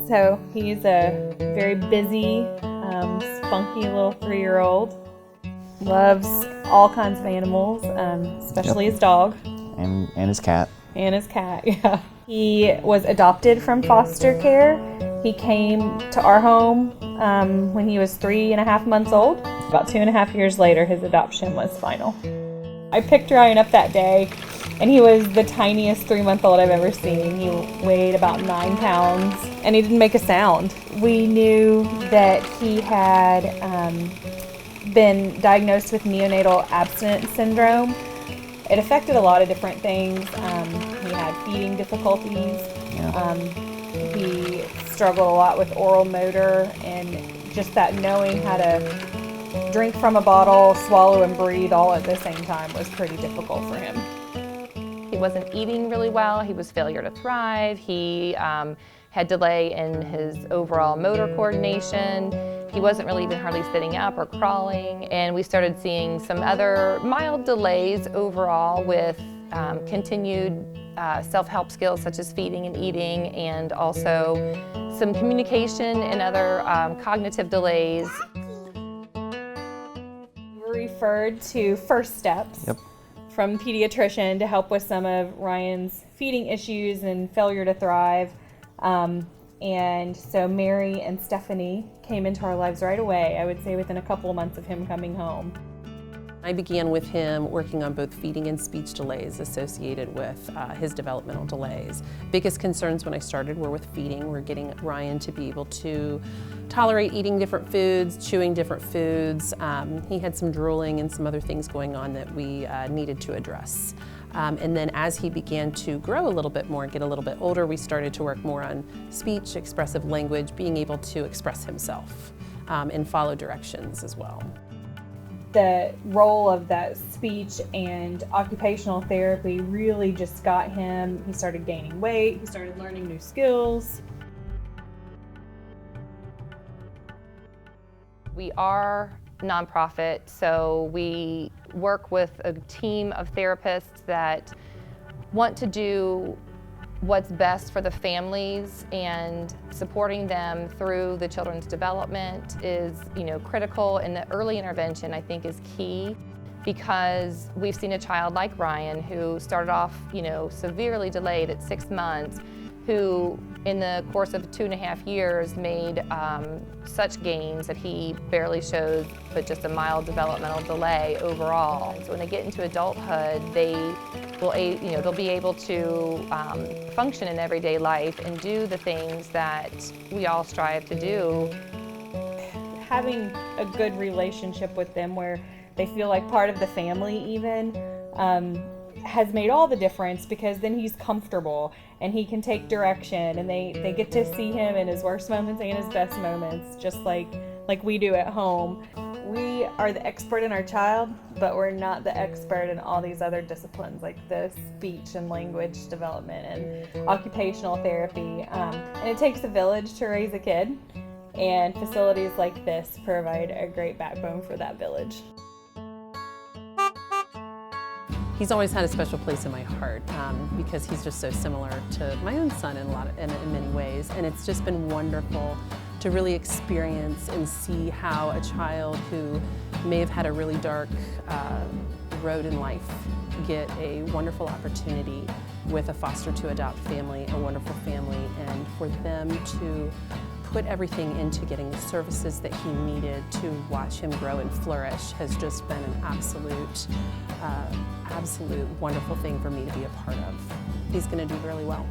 So he's a very busy, spunky little 3-year-old. Loves all kinds of animals, especially his dog. And his cat. And his cat, yeah. He was adopted from foster care. He came to our home when he was 3.5 months old. About 2.5 years later, his adoption was final. I picked Ryan up that day, and he was the tiniest 3-month-old I've ever seen. He weighed about 9 pounds, and he didn't make a sound. We knew that he had been diagnosed with neonatal abstinence syndrome. It affected a lot of different things. He had feeding difficulties. Yeah. He struggled a lot with oral motor, and just that knowing how to drink from a bottle, swallow and breathe all at the same time was pretty difficult for him. He wasn't eating really well. He was failure to thrive. He had delay in his overall motor coordination. He wasn't really even hardly sitting up or crawling. And we started seeing some other mild delays overall with continued self-help skills such as feeding and eating, and also some communication and other cognitive delays. We were referred to First Steps. Yep. From pediatrician to help with some of Ryan's feeding issues and failure to thrive. And so Mary and Stephanie came into our lives right away, I would say within a couple of months of him coming home. I began with him working on both feeding and speech delays associated with his developmental delays. Biggest concerns when I started were with feeding. We're getting Ryan to be able to tolerate eating different foods, chewing different foods. He had some drooling and some other things going on that we needed to address. And then as he began to grow a little bit more and get a little bit older, we started to work more on speech, expressive language, being able to express himself and follow directions as well. The role of that speech and occupational therapy really just got him. He started gaining weight, he started learning new skills. We are a nonprofit, so we work with a team of therapists that want to do what's best for the families, and supporting them through the children's development is, critical, and the early intervention I think is key, because we've seen a child like Ryan who started off, severely delayed at 6 months, who in the course of 2.5 years made such gains that he barely shows but just a mild developmental delay overall. So when they get into adulthood, they'll be able to function in everyday life and do the things that we all strive to do. Having a good relationship with them where they feel like part of the family even has made all the difference, because then he's comfortable and he can take direction, and they get to see him in his worst moments and his best moments, just like we do at home. We are the expert in our child, but we're not the expert in all these other disciplines like the speech and language development and occupational therapy. And it takes a village to raise a kid, and facilities like this provide a great backbone for that village. He's always had a special place in my heart because he's just so similar to my own son in many ways, and it's just been wonderful to really experience and see how a child who may have had a really dark road in life get a wonderful opportunity with a foster to adopt family, a wonderful family, and for them to put everything into getting the services that he needed to watch him grow and flourish has just been an absolute wonderful thing for me to be a part of. He's going to do really well.